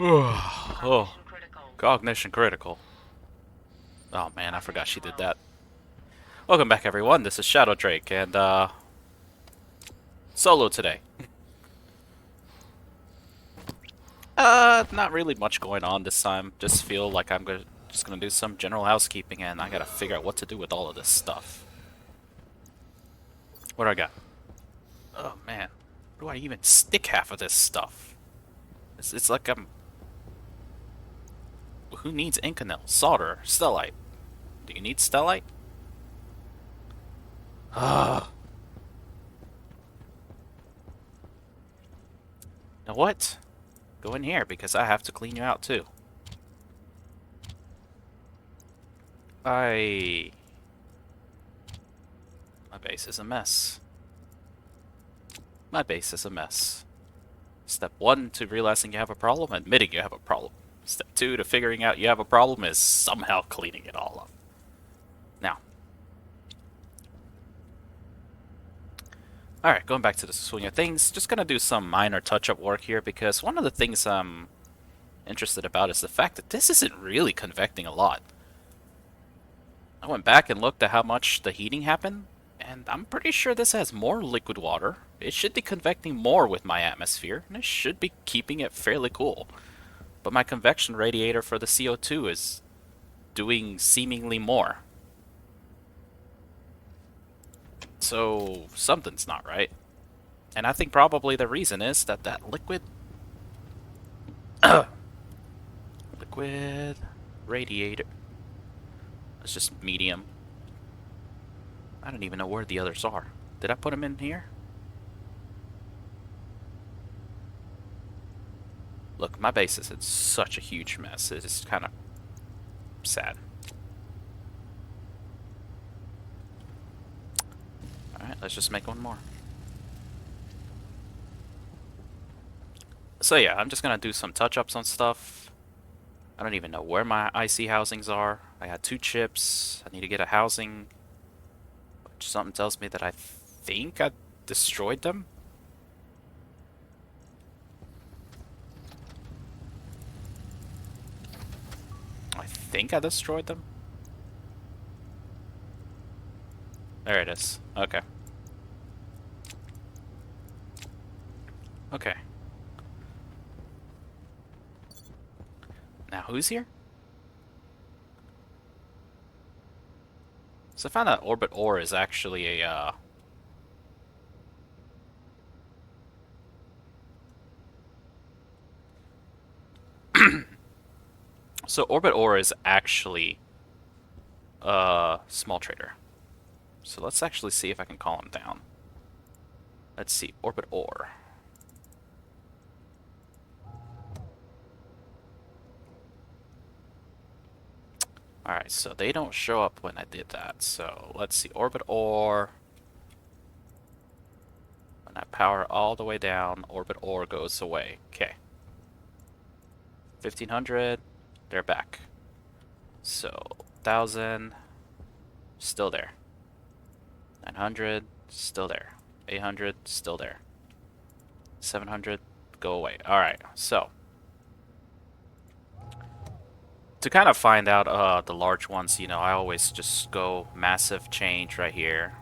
Oh, cognition critical. Oh man, I forgot she did that. Welcome back, everyone. This is Shadow Drake, and solo today. Not really much going on this time. Just feel like just gonna do some general housekeeping, and I gotta figure out what to do with all of this stuff. What do I got? Oh man, where do I even stick half of this stuff? It's like I'm. Who needs Inconel? Solder, Stellite. Do you need Stellite? Ah. Now what? Go in here because I have to clean you out too. My base is a mess. My base is a mess. Step 1 to realizing you have a problem, admitting you have a problem. Step 2 to figuring out you have a problem is somehow cleaning it all up. Now. Alright, going back to the swing of things, just gonna do some minor touch-up work here because one of the things I'm interested about is the fact that this isn't really convecting a lot. I went back and looked at how much the heating happened, and I'm pretty sure this has more liquid water. It should be convecting more with my atmosphere, and it should be keeping it fairly cool. But my convection radiator for the CO2 is doing seemingly more. So something's not right. And I think probably the reason is that liquid liquid radiator. It's just medium. I don't even know where the others are. Did I put them in here? Look, my base is in such a huge mess. It's kind of sad. Alright, let's just make one more. So yeah, I'm just gonna do some touch-ups on stuff. I don't even know where my IC housings are. I got 2 chips. I need to get a housing. Which something tells me that I think I destroyed them. I think I destroyed them. There it is. Okay. Okay. Now who's here? So I found that orbit ore is actually a so orbit ore is actually a small trader. So let's actually see if I can call him down. Let's see, orbit ore. Alright, so they don't show up when I did that. So let's see, orbit ore. When I power all the way down, orbit ore goes away. Okay. 1500, they're back. So 1000, still there. 900, still there. 800, still there. 700, go away. Alright, so to kind of find out the large ones, you know, I always just go massive change right here.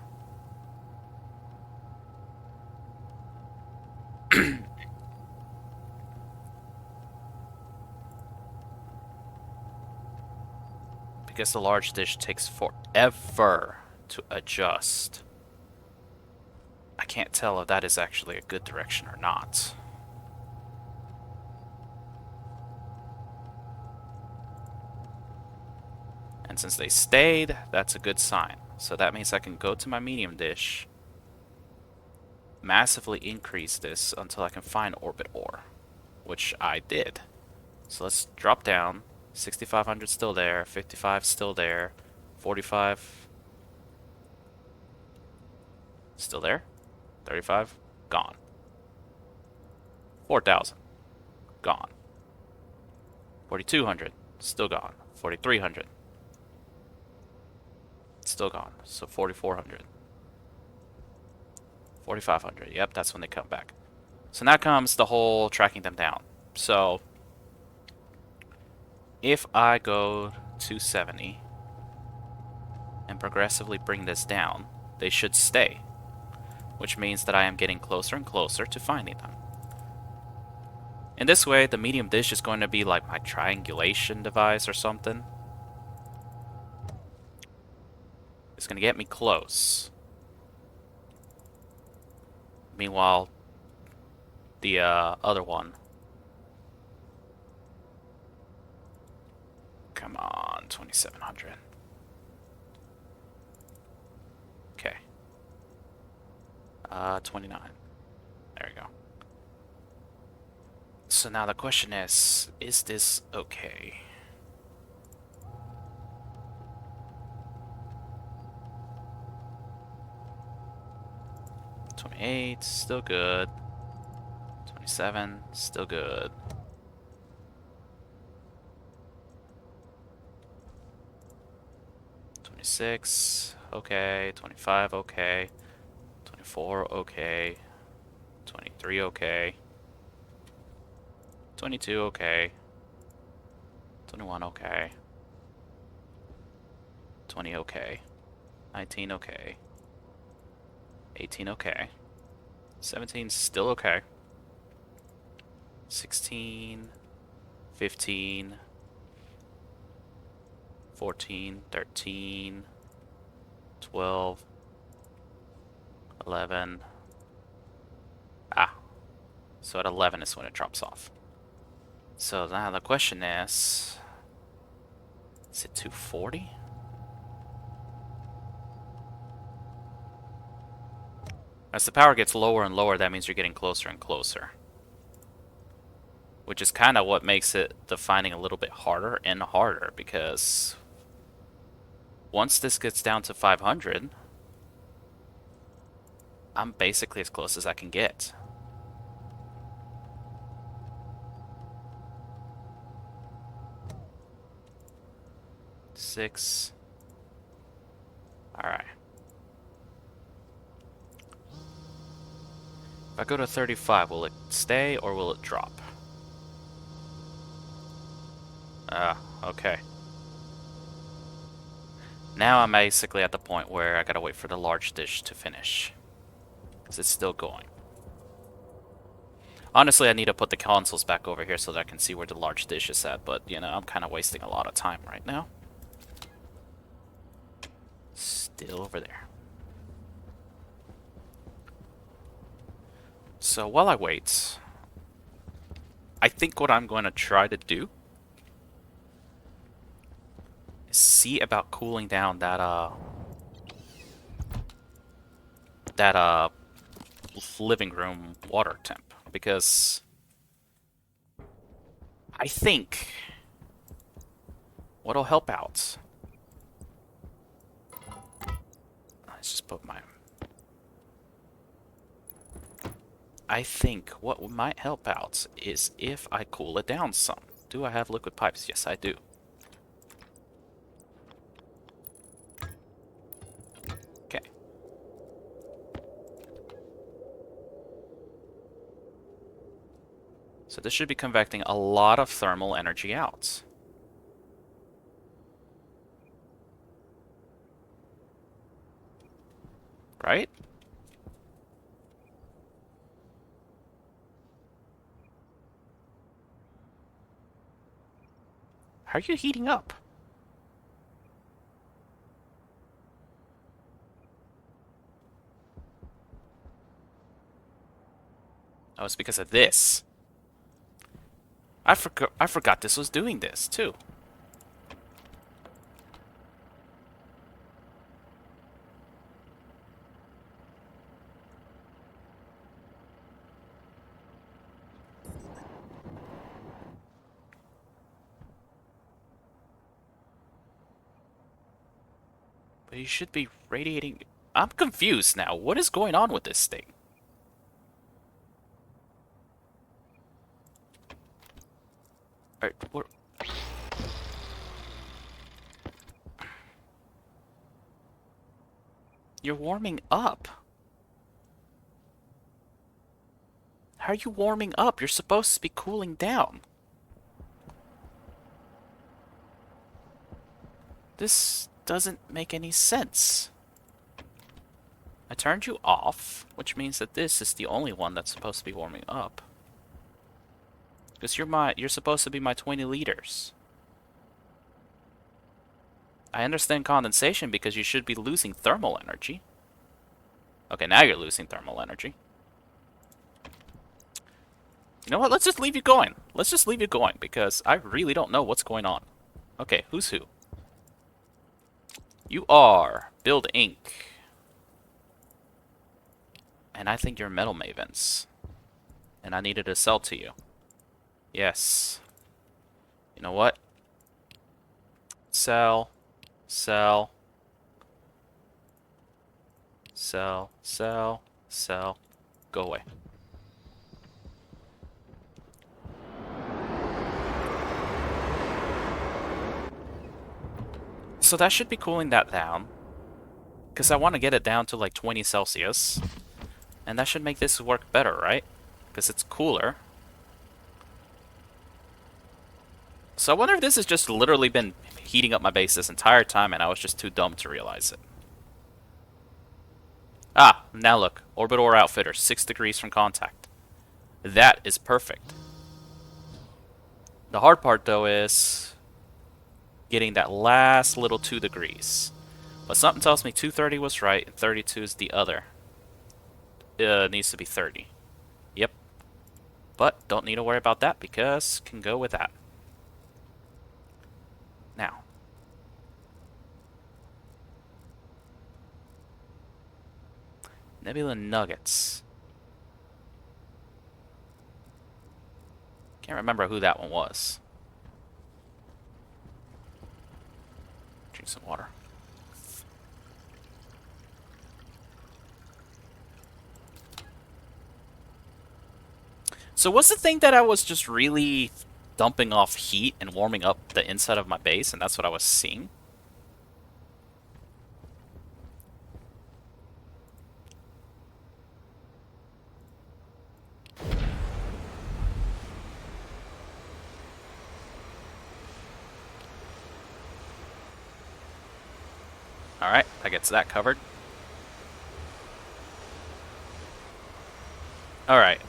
Because the large dish takes forever to adjust. I can't tell if that is actually a good direction or not. And since they stayed, that's a good sign. So that means I can go to my medium dish, massively increase this until I can find orbit ore, which I did. So let's drop down. 6500 still there, 55 still there, 45 still there, 35 gone, 4000 gone, 4200 still gone, 4300 still gone, so 4400, 4500. Yep, that's when they come back. So now comes the whole tracking them down. So if I go to 70 and progressively bring this down, they should stay, which means that I am getting closer and closer to finding them. In this way, the medium dish is going to be like my triangulation device or something. It's going to get me close. Meanwhile, the other one. Come on, 2700. Okay. 29. There we go. So now the question is this okay? $28, still good. 27, still good. $26, okay. 25, okay. 24, okay. 23, okay. 22, okay. 21, okay. 20, okay. 19, okay. 18, okay. 17, still okay. 16, 15, 14, 13, 12, 11. Ah, so at 11 is when it drops off. So now the question is it 240? As the power gets lower and lower, that means you're getting closer and closer. Which is kind of what makes it the finding a little bit harder and harder, because once this gets down to 500, I'm basically as close as I can get. Six. Alright. If I go to 35, will it stay or will it drop? Okay. Now I'm basically at the point where I gotta wait for the large dish to finish, because it's still going. Honestly, I need to put the consoles back over here so that I can see where the large dish is at, but, you know, I'm kind of wasting a lot of time right now. Still over there. So while I wait, I think what I'm going to try to do is see about cooling down that living room water temp, because I think what'll help out. Let's just put my. I think what might help out is if I cool it down some. Do I have liquid pipes? Yes, I do. Okay. So this should be convecting a lot of thermal energy out. Right? How are you heating up? Oh, it's because of this. I forgot this was doing this, too. But you should be radiating. I'm confused now. What is going on with this thing? Alright, what? You're warming up. How are you warming up? You're supposed to be cooling down. This doesn't make any sense. I turned you off, which means that this is the only one that's supposed to be warming up. Because you're supposed to be my 20 liters. I understand condensation because you should be losing thermal energy. Okay, now you're losing thermal energy. You know what? Let's just leave you going. Let's just leave you going because I really don't know what's going on. Okay, who's who? You are Build Inc. And I think you're Metal Mavens. And I needed to sell to you. Yes. You know what? Sell. Sell. Sell. Sell. Sell. Go away. So that should be cooling that down. Because I want to get it down to like 20 Celsius. And that should make this work better, right? Because it's cooler. So I wonder if this has just literally been heating up my base this entire time and I was just too dumb to realize it. Ah, now look. Orbital or outfitter, 6 degrees from contact. That is perfect. The hard part, though, is getting that last little 2 degrees. But something tells me 230 was right and 32 is the other. It needs to be 30. Yep. But don't need to worry about that because can go with that. Now. Nebula Nuggets. Can't remember who that one was. Drink some water. So what's the thing that I was just really dumping off heat and warming up the inside of my base, and that's what I was seeing? Alright, that gets that covered. Alright,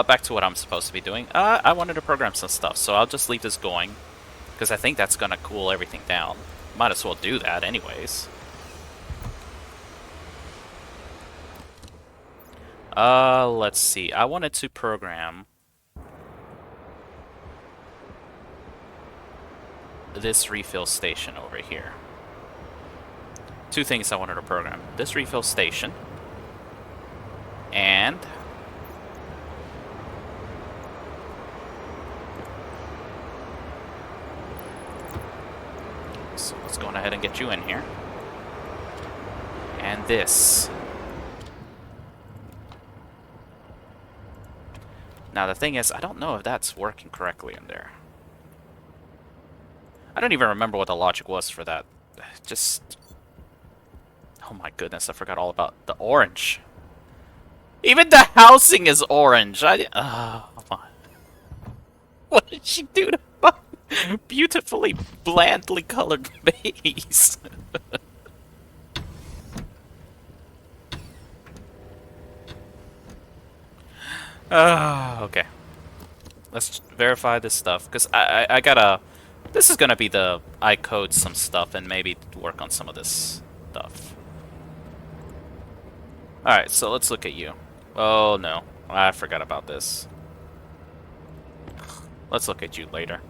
back to what I'm supposed to be doing. I wanted to program some stuff, so I'll just leave this going. Because I think that's going to cool everything down. Might as well do that anyways. Let's see. I wanted to program this refill station over here. 2 things I wanted to program. This refill station. And so let's go ahead and get you in here. And this. Now the thing is, I don't know if that's working correctly in there. I don't even remember what the logic was for that. Just... oh my goodness, I forgot all about the orange. Even the housing is orange. Oh my. What did she do to my beautifully blandly colored base? Okay. Let's verify this stuff, because I gotta... this is gonna be the... I code some stuff and maybe work on some of this stuff. Alright, so let's look at you. Oh no, I forgot about this. Let's look at you later.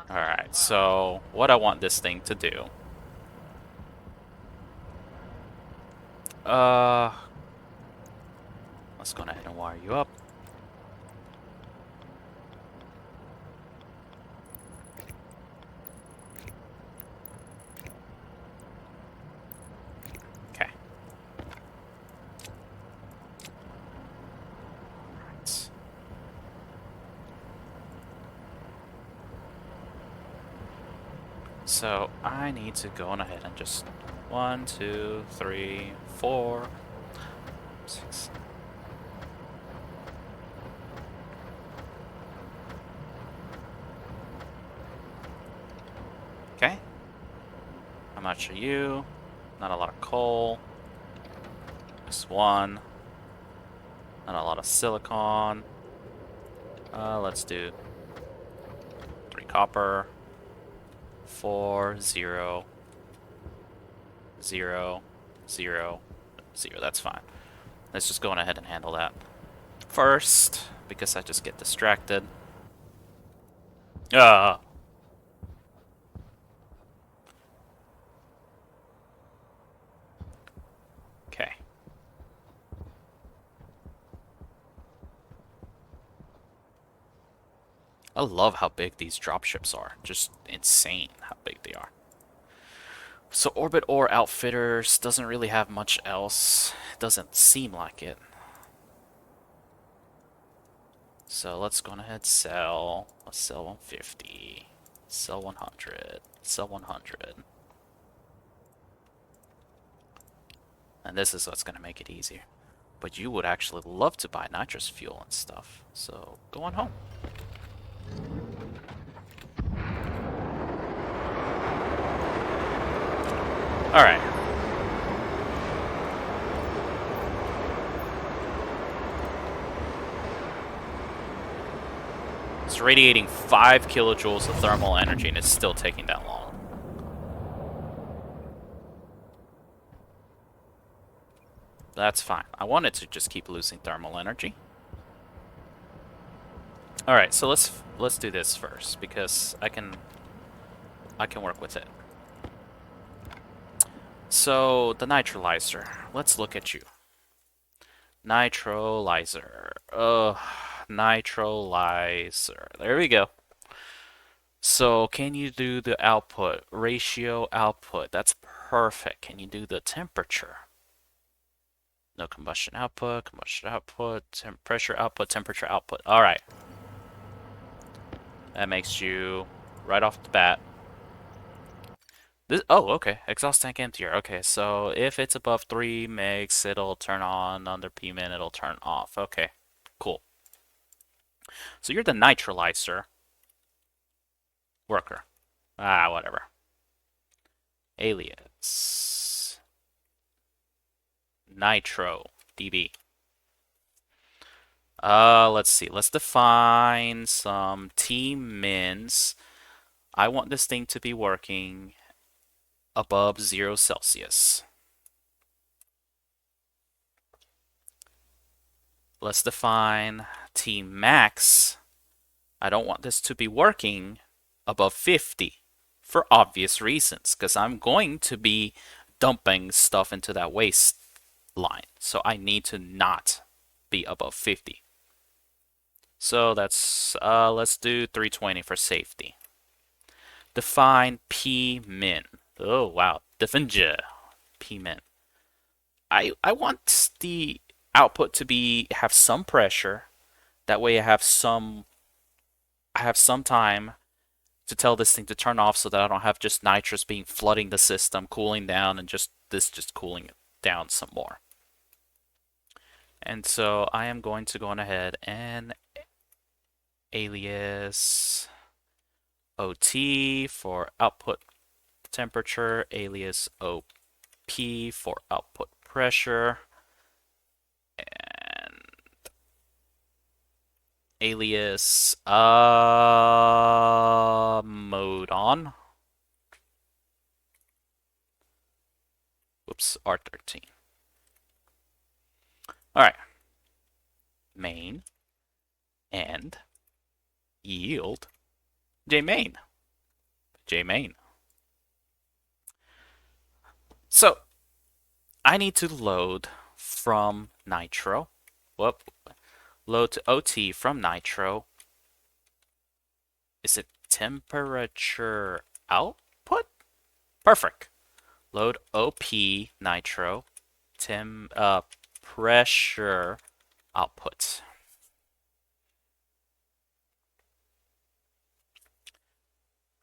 Alright, so what I want this thing to do. Let's go ahead and wire you up. Okay. Right. So I need to go on ahead and just 1, 2, 3, 4. 6. Okay. How much are you? Not a lot of coal. Just 1. Not a lot of silicon. Let's do 3 copper. 4, 0, 0, 0, 0. That's fine. Let's just go on ahead and handle that first, because I just get distracted. Ah. Okay. I love how big these dropships are. Just insane how big they are. So Orbit Ore Outfitters doesn't really have much else. It doesn't seem like it. So let's go ahead and sell. Let's sell 150. Sell 100. Sell 100. And this is what's going to make it easier. But you would actually love to buy nitrous fuel and stuff. So go on home. Alright. It's radiating 5 kilojoules of thermal energy and it's still taking that long. That's fine. I wanted to just keep losing thermal energy. Alright, so let's do this first because I can work with it. So the Nitrolyzer. Let's look at you. Nitrolyzer. Nitrolyzer. There we go. So can you do the output? Ratio output. That's perfect. Can you do the temperature? No combustion output, pressure output, temperature output. All right. That makes you, right off the bat. This, oh, okay. Exhaust tank emptier. Okay, so if it's above 3 megs, it'll turn on. Under P-min, it'll turn off. Okay, cool. So you're the Nitrolyzer worker. Whatever. Alias. Nitro DB. Let's see. Let's define some T-mins. I want this thing to be working above 0 Celsius. Let's define T-max. I don't want this to be working above 50 for obvious reasons, because I'm going to be dumping stuff into that waste line. So I need to not be above 50. So that's, let's do 320 for safety. Define P-min. Oh, wow. Define P-min. I want the output to have some pressure. That way I have some time to tell this thing to turn off so that I don't have just nitrous being flooding the system, cooling down, and just cooling it down some more. And so I am going to go on ahead and alias OT for output temperature, alias OP for output pressure, and alias mode on. Whoops, R13. All right. Main and yield jmain. Jmain. So I need to load from Nitro. Load to OT from Nitro. Is it temperature output? Perfect. Load OP Nitro. Pressure output.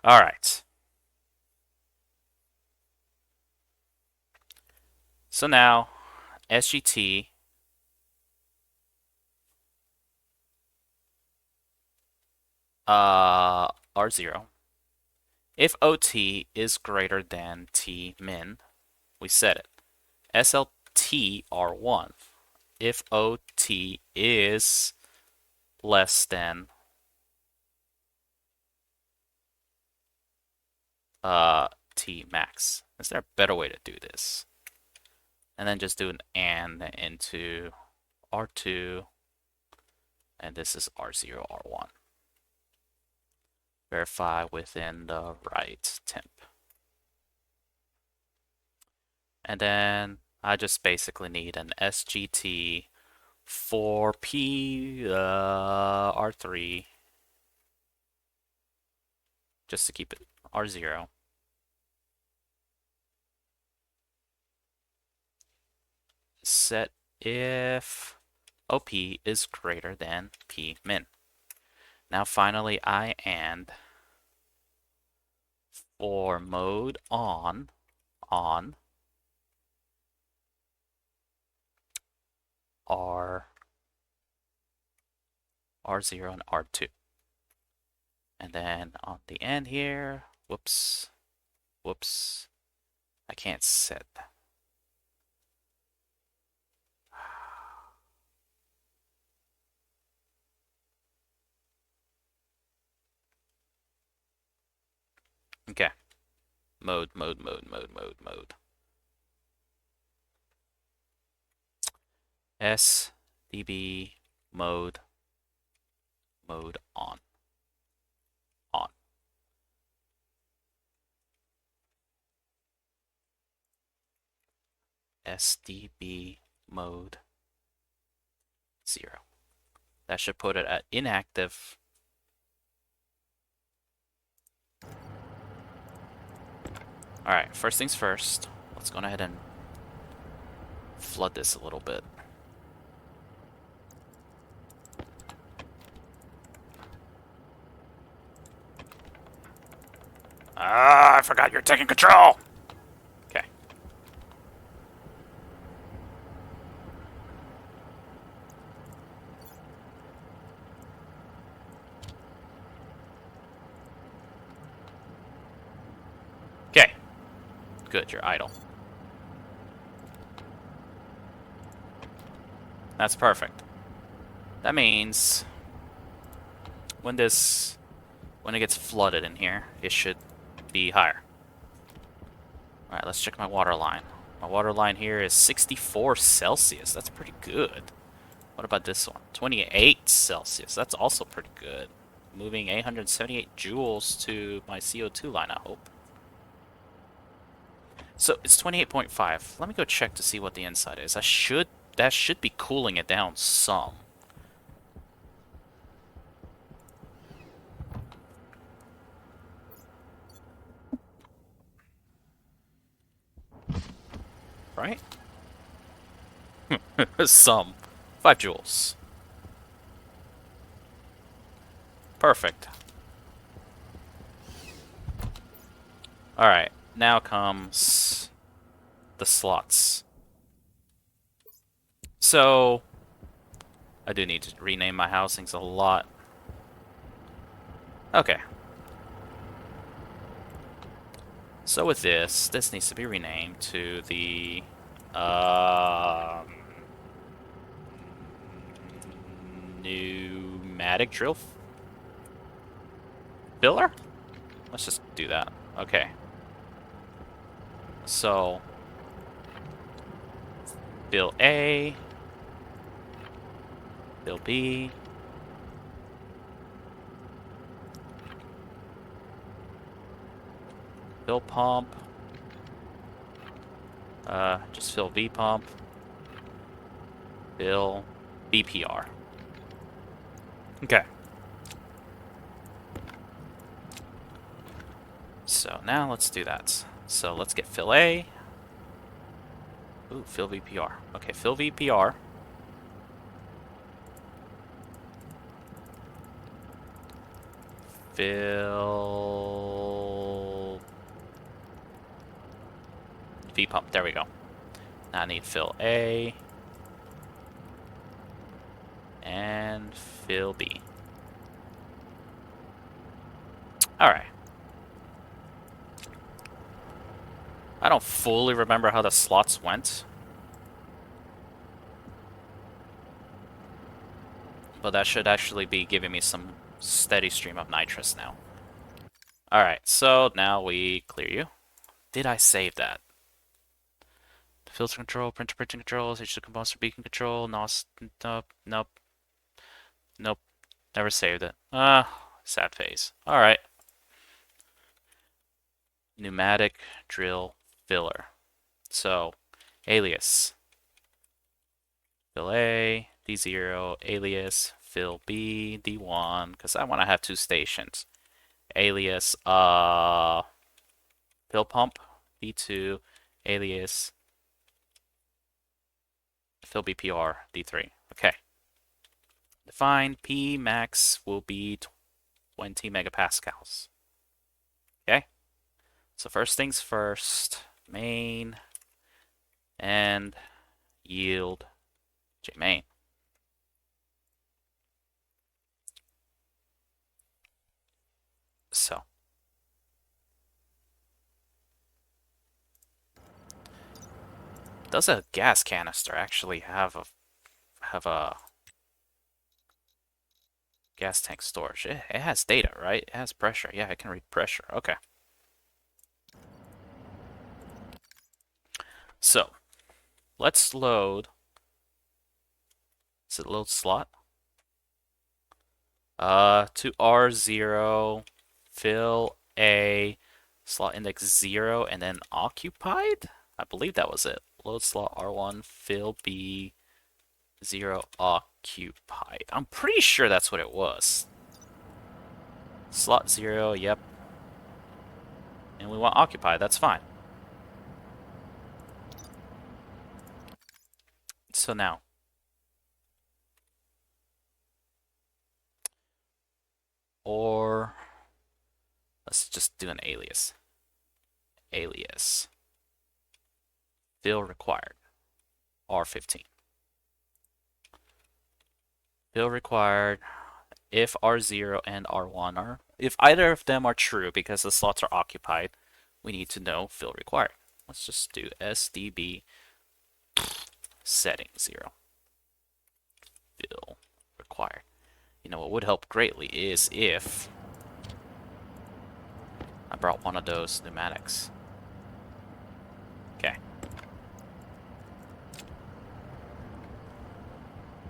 All right. So now SGT R0. If OT is greater than T min, we set it. SLT R1. If OT is less than T max. Is there a better way to do this? And then just do an and into R2, and this is R0, R1. Verify within the right temp. And then I just basically need an SGT for P R3, just to keep it R0. Set if OP is greater than P min. Now finally I and for mode on R0 and R2. And then on the end here, whoops, I can't set that. Okay. Mode. SDB mode on. SDB mode 0. That should put it at inactive. Alright, first things first. Let's go ahead and flood this a little bit. Ah, I forgot you're taking control! Okay. Okay. Good, you're idle. That's perfect. That means when it gets flooded in here, it should be higher. Alright, let's check my water line. My water line here is 64 Celsius. That's pretty good. What about this one? 28 Celsius. That's also pretty good. Moving 878 joules to my CO2 line, I hope. So it's 28.5. Let me go check to see what the inside is. That should be cooling it down some. Right? Some. 5 joules. Perfect. Alright, now comes the slots. So, I do need to rename my housings a lot. Okay. So with this needs to be renamed to the pneumatic drill filler? Let's just do that. Okay. So fill A, fill B, fill pump, just fill V pump, fill BPR. Okay. So now let's do that. So let's get fill A. Ooh, fill VPR. Okay, fill VPR. Fill V pump. There we go. Now I need fill A and fill B. Alright. I don't fully remember how the slots went, but that should actually be giving me some steady stream of nitrous now. Alright, so now we clear you. Did I save that? Filter control, printing controls, HC composter beacon control, NOS, nope, nope, never saved it. Sad phase. Alright. Pneumatic drill filler. So, alias. Fill A, D0, alias, fill B, D1, because I want to have two stations. Alias, fill pump, D2, alias, fill BPR, D3. Okay. Define P max will be 20 megapascals. Okay. So first things first, main and yield Jmain. So does a gas canister actually have a gas tank storage? It has data, right? It has pressure. Yeah, it can read pressure. Okay. So let's load. Is it load slot? To R0, fill A, slot index 0, and then occupied? I believe that was it. Load slot R1, fill B, 0, occupied. I'm pretty sure that's what it was. Slot 0, yep. And we want occupied, that's fine. So now, or let's just do an alias. Alias. Fill required. R15. Fill required if R0 and R1 are, if either of them are true because the slots are occupied, we need to know fill required. Let's just do SDB setting 0. Fill required. You know what would help greatly is if I brought one of those pneumatics. Okay.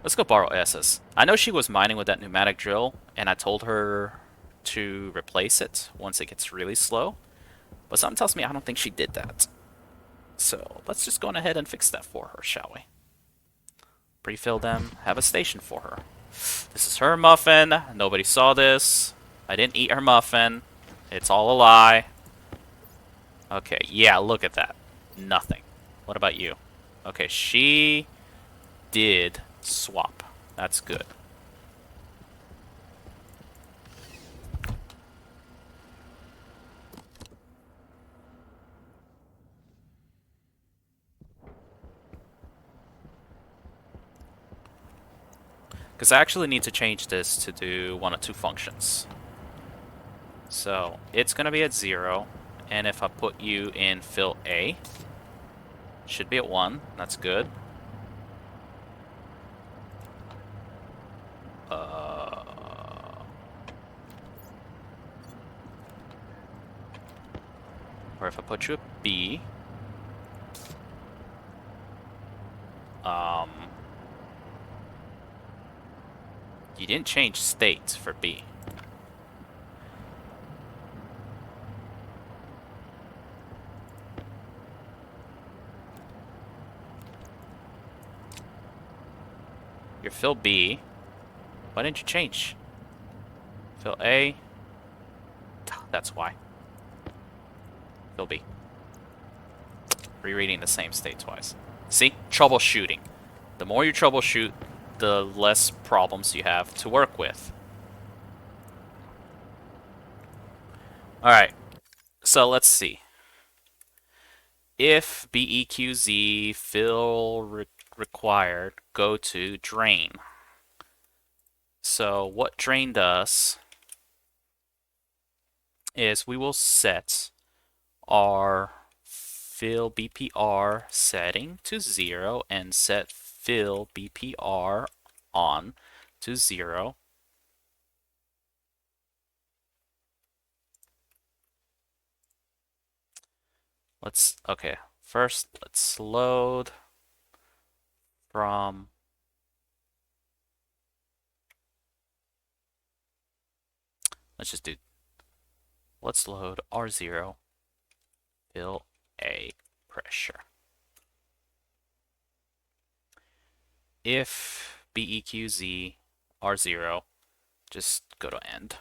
Let's go borrow S's. I know she was mining with that pneumatic drill, and I told her to replace it once it gets really slow. But something tells me I don't think she did that. So let's just go ahead and fix that for her, shall we? Pre-fill them, have a station for her. This is her muffin. Nobody saw this. I didn't eat her muffin. It's all a lie. Okay, yeah, look at that. Nothing. What about you? Okay, she did swap. That's good. Because I actually need to change this to do one of two functions. So it's going to be at 0, and if I put you in fill A, should be at 1. That's good. Or if I put you at B, you didn't change state for B. Your fill B. Why didn't you change? Fill A. That's why. Fill B. Rereading the same state twice. See? Troubleshooting. The more you troubleshoot, the less problems you have to work with. Alright. So let's see. If BEQZ fill required, go to drain. So what drain does is we will set our fill BPR setting to 0 and set fill BPR on to 0. Okay, first let's load from let's load R0 fill A pressure. If BEQZ R0, just go to end.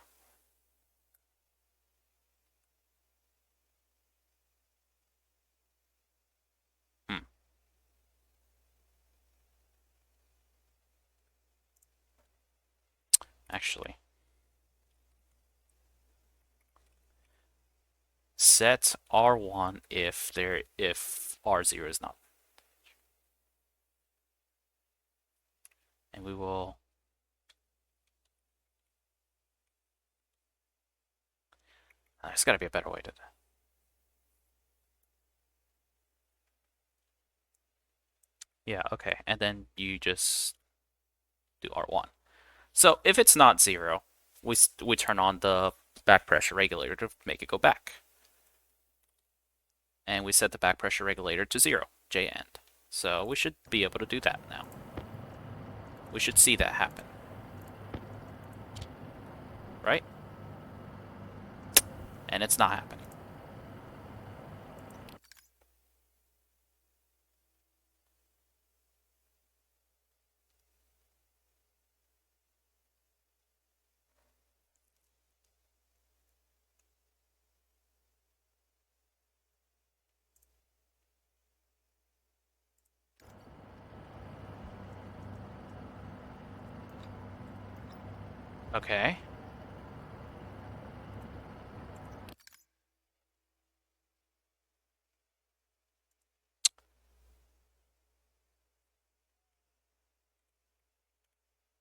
Actually, set R1 if R0 is not. And we will there's got to be a better way to do that. Yeah, okay. And then you just do R1. So if it's not 0, we turn on the back pressure regulator to make it go back. And we set the back pressure regulator to 0, J end. So we should be able to do that now. We should see that happen. Right? And it's not happening. Okay.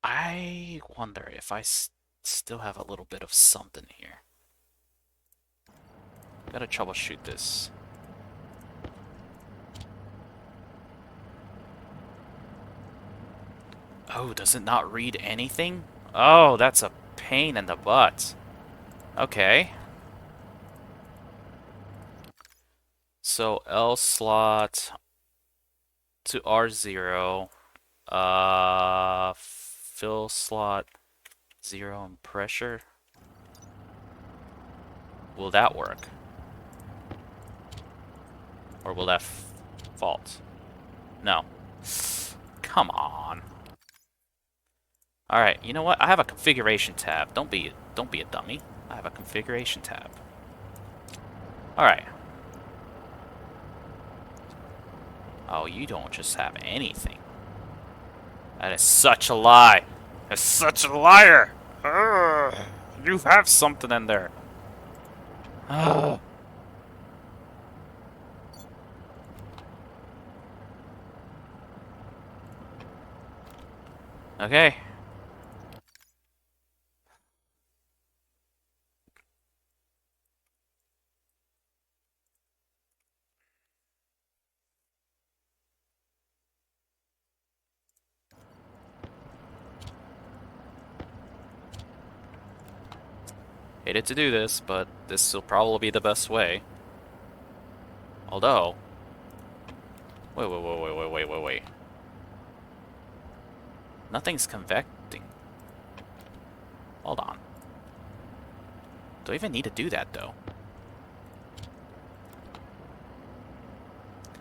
I wonder if I still have a little bit of something here. Gotta troubleshoot this. Oh, does it not read anything? Oh, that's a pain in the butt. Okay. So L slot to R0. Fill slot 0 and pressure. Will that work? Or will that fault? No. Come on. Alright, you know what? I have a configuration tab. Don't be a dummy. I have a configuration tab. Alright. Oh, you don't just have anything. That is such a lie. That's such a liar. Ugh. You have something in there. Ugh. Okay. Hated to do this, but this will probably be the best way. Although... Wait. Nothing's convecting. Hold on. Do I even need to do that, though?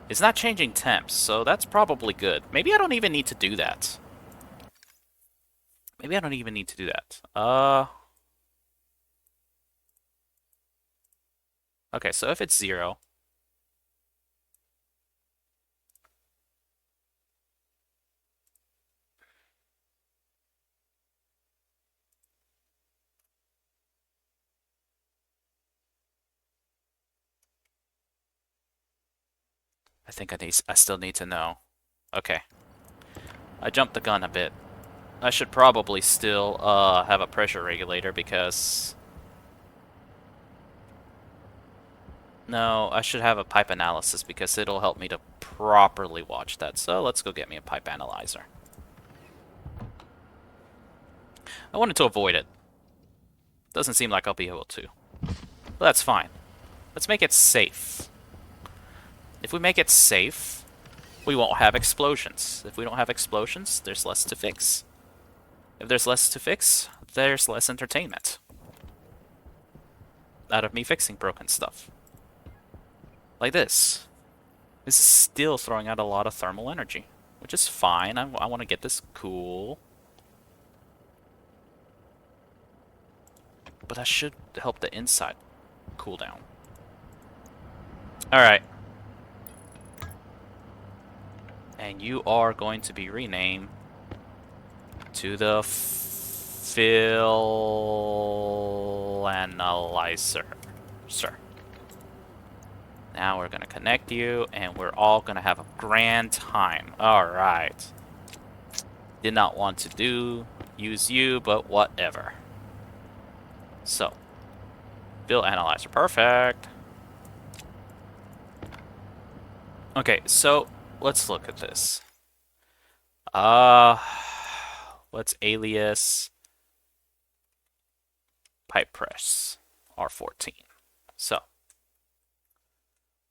It's not changing temps, so that's probably good. Maybe I don't even need to do that. Maybe I don't even need to do that. Okay, so if it's 0... I still need to know. Okay. I jumped the gun a bit. I should probably still have a pressure regulator because No, I should have a pipe analysis because it'll help me to properly watch that. So let's go get me a pipe analyzer. I wanted to avoid it. Doesn't seem like I'll be able to. But that's fine. Let's make it safe. If we make it safe, we won't have explosions. If we don't have explosions, there's less to fix. If there's less to fix, there's less entertainment out of me fixing broken stuff. Like this. This is still throwing out a lot of thermal energy, which is fine. I want to get this cool. But that should help the inside cool down. Alright. And you are going to be renamed to the Fill Analyzer, sir. Now we're going to connect you, and we're all going to have a grand time. Alright. Did not want to use you, but whatever. So, Fill Analyzer, perfect. Okay, so let's look at this. Let's alias pipe press R14. So,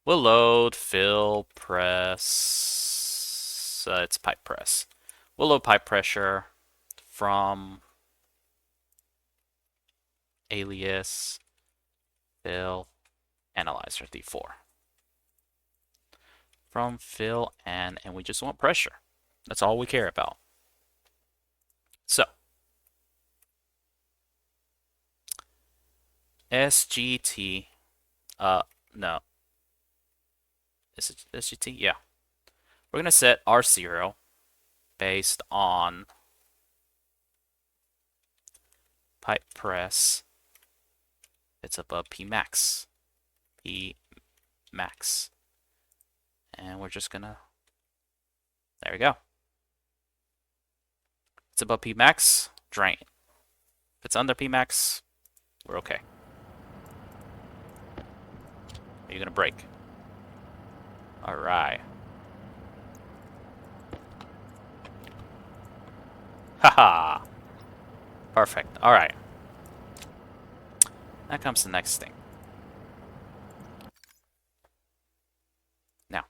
we'll load fill press. It's pipe press. We'll load pipe pressure from alias fill analyzer D4. From fill and we just want pressure. That's all we care about. So, SGT, no. Is it SGT? Yeah. We're going to set R0 based on pipe press. It's above P max. P max. And we're just going to, there we go. It's above P max, drain. If it's under P max, we're okay. Are you going to break? Alright. Haha. Perfect. Alright. Now comes the next thing. Now.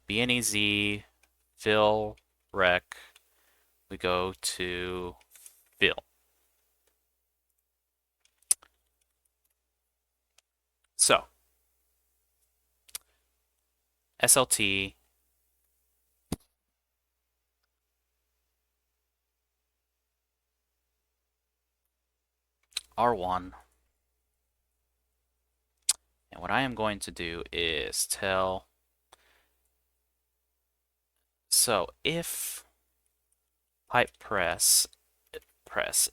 BNEZ, fill, rec. We go to fill. So. SLT. R1. And what I am going to do is tell, so if pipe press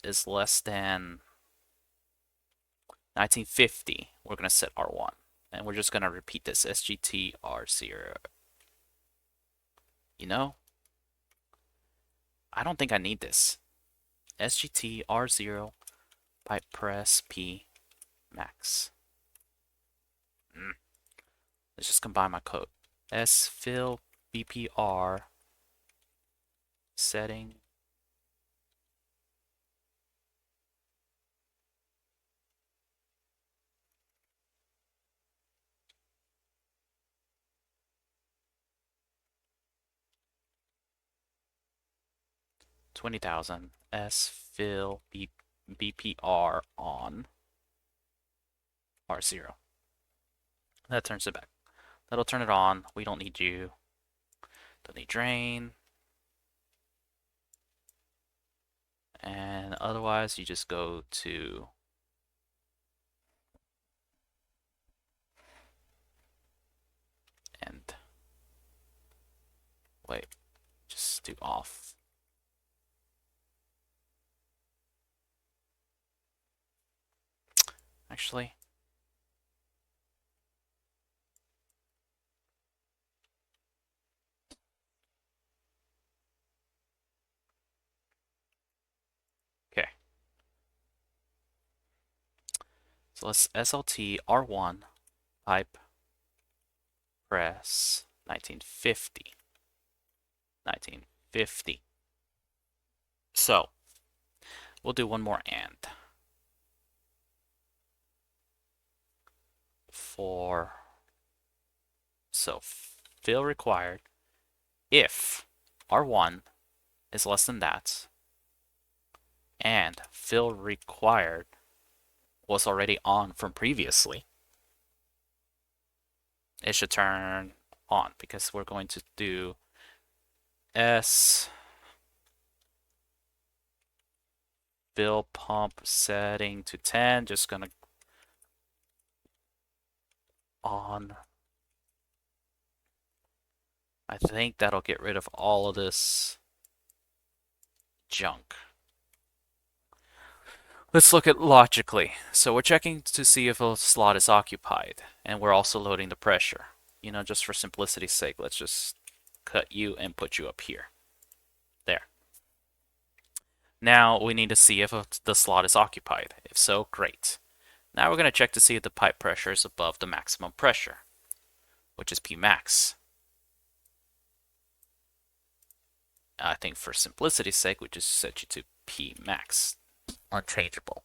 is less than 1950, we're going to set R1. And we're just going to repeat this, SGT R0. You know, I don't think I need this. SGT R0 pipe press P max. Let's just combine my code. S fill BPR setting. $20,000 S fill BPR on R0. That turns it back. That'll turn it on. We don't need you. Don't need drain. And otherwise, you just go to end. Wait, just do off. Actually, okay. So let's SLT R1 pipe press 1950. 1950. So we'll do one more and. So fill required if R1 is less than that and fill required was already on from previously, it should turn on because we're going to do S fill pump setting to 10, just gonna on. I think that'll get rid of all of this junk. Let's look at logically. So we're checking to see if a slot is occupied, and we're also loading the pressure. You know, just for simplicity's sake, let's just cut you and put you up here. There. Now we need to see if the slot is occupied. If so, great. Now we're going to check to see if the pipe pressure is above the maximum pressure, which is P max. I think for simplicity's sake, we just set you to P max, unchangeable.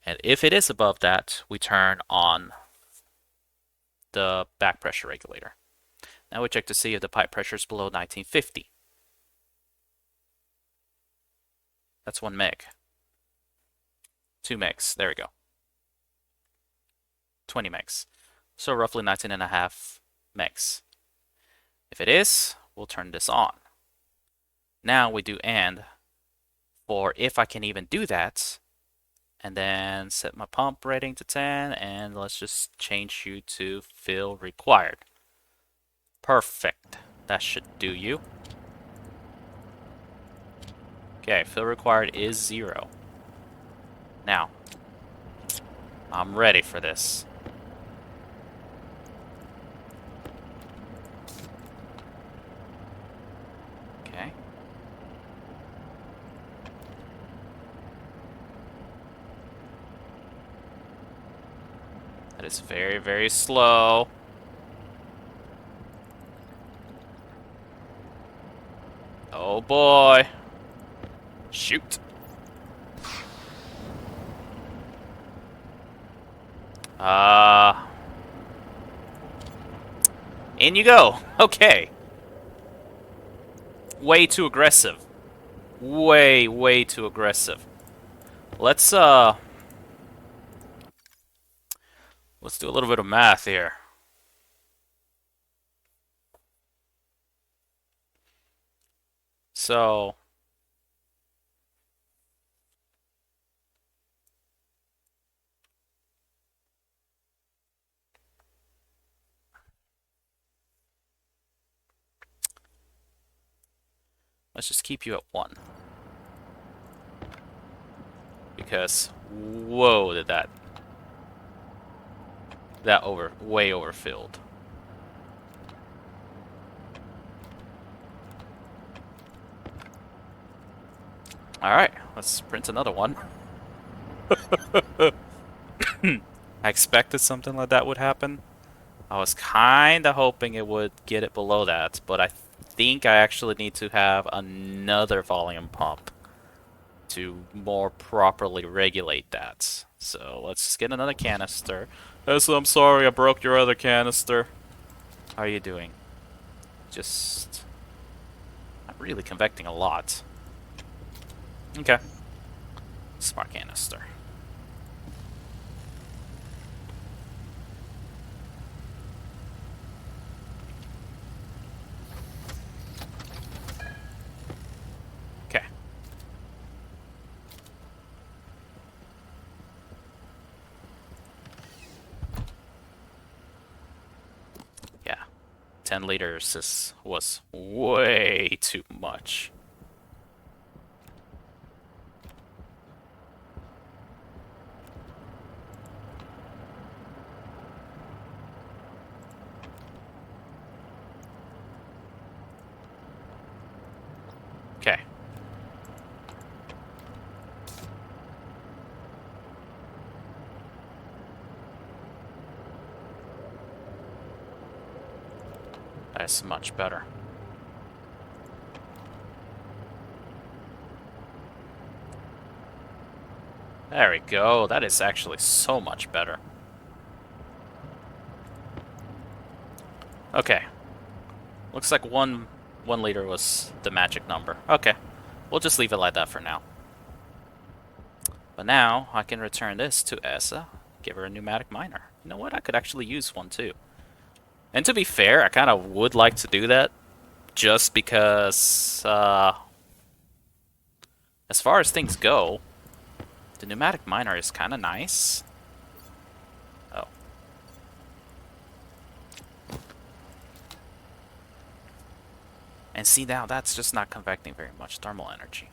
And if it is above that, we turn on the back pressure regulator. Now we check to see if the pipe pressure is below 1950. That's 1 meg. 2 megs. There we go. 20 megs. So roughly 19.5 megs. If it is, we'll turn this on. Now we do and for if I can even do that, and then set my pump rating to 10, and let's just change you to fill required. Perfect. That should do you. Okay, fill required is 0. Now, I'm ready for this. Okay. That is very, very slow. Oh boy. Shoot. In you go. Okay. Way too aggressive. Way, way too aggressive. Let's do a little bit of math here. So let's just keep you at 1. Because, whoa, did that way overfilled. Alright, let's print another one. I expected something like that would happen. I was kinda hoping it would get it below that, but I think I actually need to have another volume pump to more properly regulate that. So let's just get another canister. Yes, I'm sorry, I broke your other canister. How are you doing? Just... I'm really convecting a lot. Okay. Smart canister. Okay. Yeah. 10 liters was way too much. Okay. That's much better. There we go. That is actually so much better. Okay. Looks like one liter was the magic number. Okay. We'll just leave it like that for now. But now I can return this to Essa, give her a pneumatic miner. You know what? I could actually use one too. And to be fair, I kind of would like to do that just because, as far as things go, the pneumatic miner is kind of nice. Oh. And see, now that's just not convecting very much thermal energy.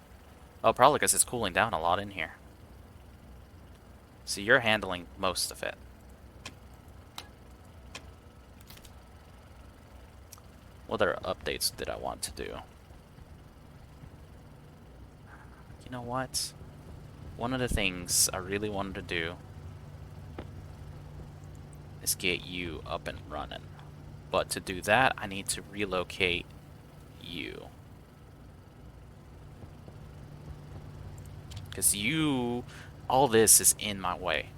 Oh, probably because it's cooling down a lot in here. So you're handling most of it. What other updates did I want to do? You know what? One of the things I really wanted to do is get you up and running. But to do that, I need to relocate you. Because all this is in my way.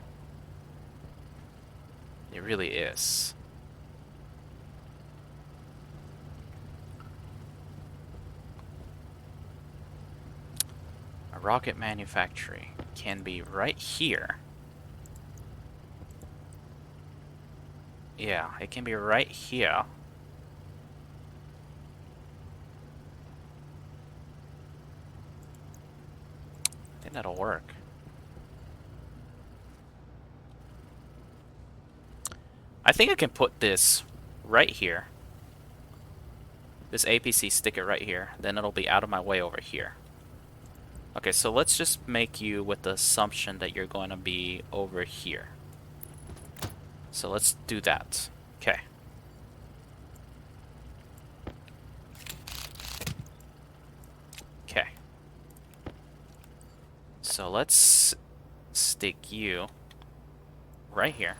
It really is. A rocket manufacturing can be right here. Yeah, it can be right here. I think that'll work. I think I can put this right here. This APC, stick it right here. Then it'll be out of my way over here. Okay, so let's just make you with the assumption that you're going to be over here. So let's do that. Okay. Okay. So let's stick you right here.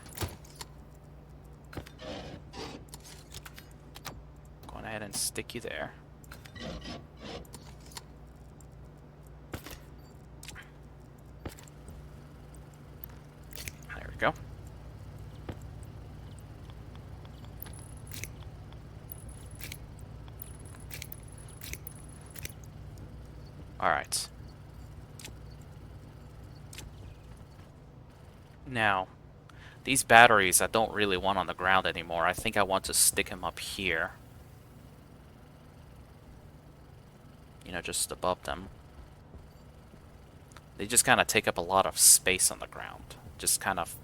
Go ahead and stick you there. There we go. Alright. Now, these batteries I don't really want on the ground anymore. I think I want to stick them up here. You know, just above them. They just kind of take up a lot of space on the ground. Just kind of...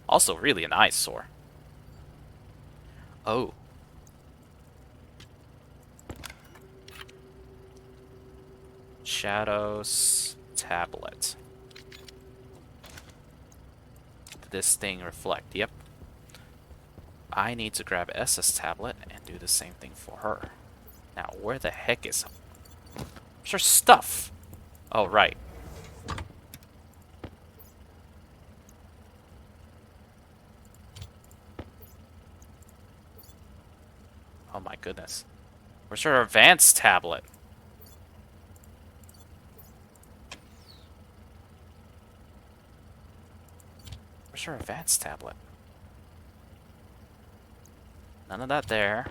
Also really an eyesore. Oh. Shadows tablet. Did this thing reflect? Yep. I need to grab S's tablet and do the same thing for her. Now, where the heck is... Where's her stuff? Oh, right. Oh my goodness. Where's her advanced tablet? Where's her advanced tablet? None of that there.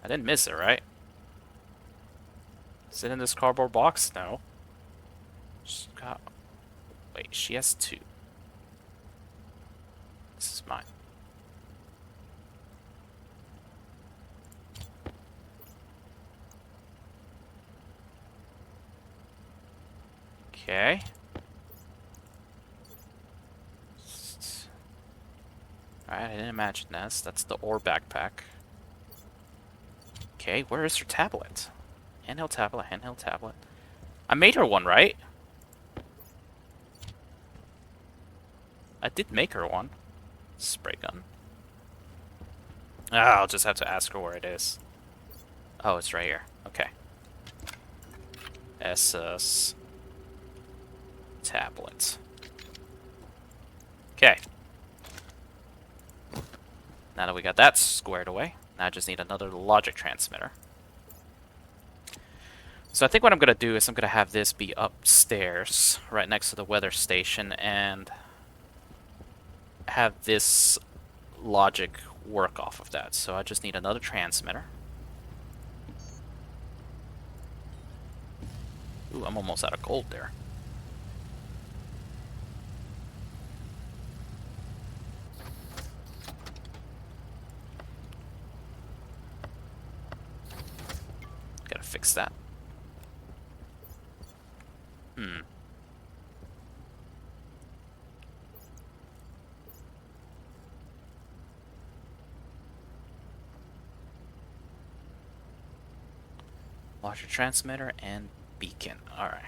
I didn't miss it, right? Is it in this cardboard box? No. She's got... Wait, she has two. This is mine. Okay. Alright, I didn't imagine this. That's the ore backpack. Okay, where is her tablet? Handheld tablet, handheld tablet. I made her one, right? I did make her one. Spray gun. Ah, I'll just have to ask her where it is. Oh, it's right here. Okay. SS tablet. Okay. Now that we got that squared away, Now I just need another logic transmitter. So I think what I'm going to do is I'm going to have this be upstairs, right next to the weather station, and have this logic work off of that. So I just need another transmitter. Ooh, I'm almost out of gold there. Gotta fix that. Logic transmitter and beacon. Alright.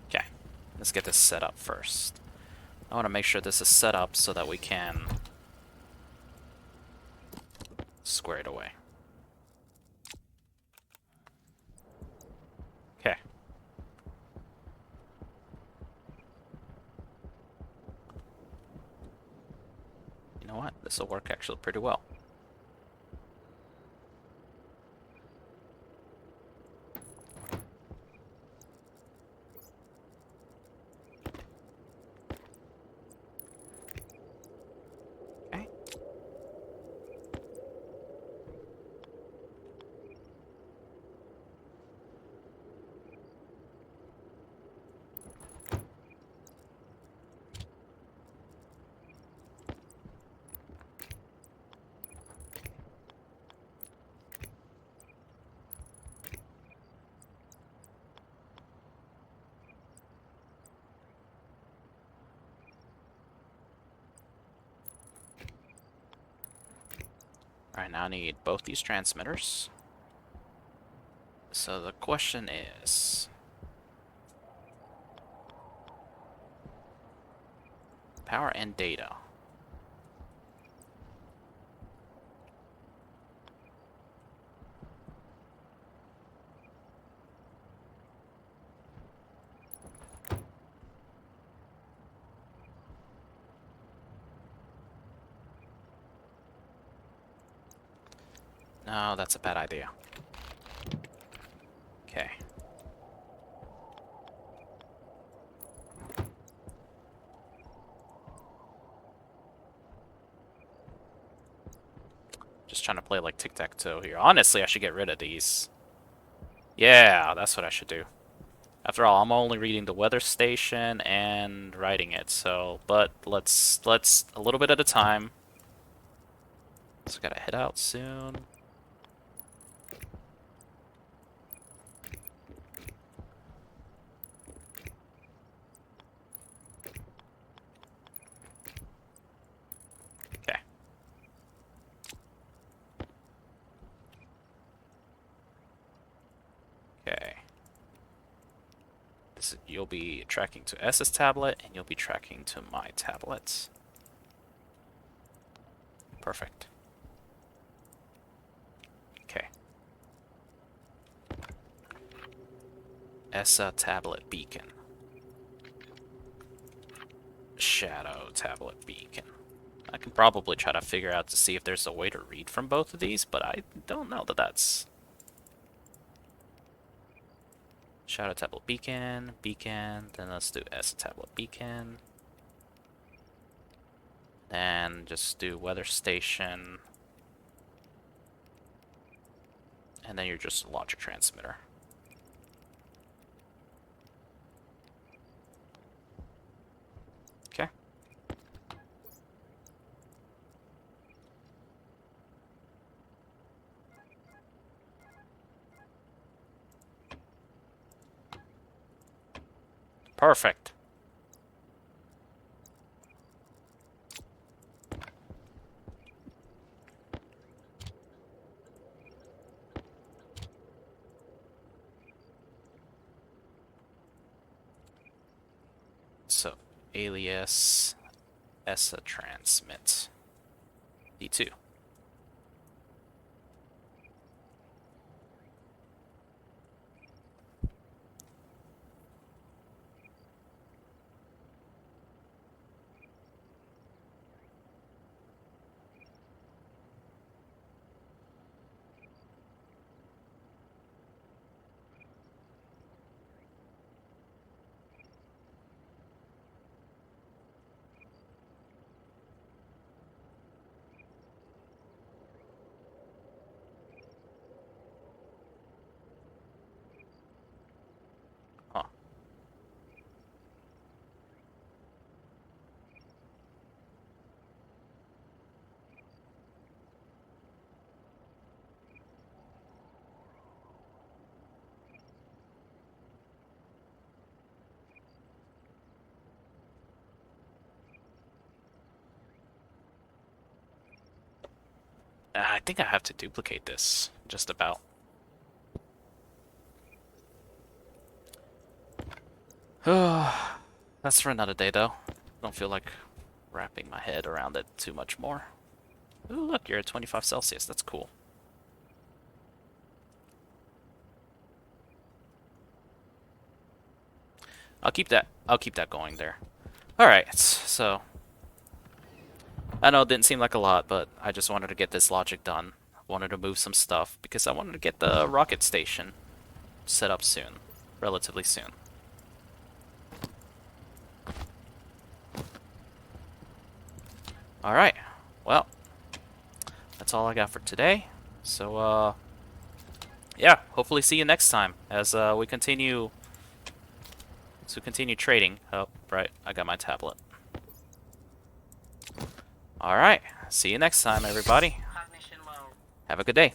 Okay. Let's get this set up first. I want to make sure this is set up so that we can square it away. Okay. You know what? This will work actually pretty well. Okay. Alright, now I need both these transmitters. So the question is... power and data. No, that's a bad idea. Okay. Just trying to play like tic-tac-toe here. Honestly, I should get rid of these. Yeah, that's what I should do. After all, I'm only reading the weather station and writing it, so... But let's a little bit at a time. So gotta head out soon. Okay. Okay. You'll be tracking to S's tablet, and you'll be tracking to my tablet. Perfect. Okay. ESA tablet beacon. Shadow tablet beacon. I can probably try to figure out to see if there's a way to read from both of these, but I don't know that that's... Shadow tablet beacon, beacon, then let's do ESA tablet beacon. Then just do weather station. And then you're just a logic transmitter. Okay. Perfect. So, alias ESA transmit D2. Huh. I think I have to duplicate this, just about. That's for another day, though. Don't feel like wrapping my head around it too much more. Ooh, look, you're at 25 Celsius. That's cool. I'll keep that. I'll keep that going there. All right. So I know it didn't seem like a lot, but I just wanted to get this logic done. Wanted to move some stuff because I wanted to get the rocket station set up soon, relatively soon. All right. Well, that's all I got for today. So, yeah, hopefully see you next time as we continue trading. Oh, right, I got my tablet. All right, see you next time, everybody. Have a good day.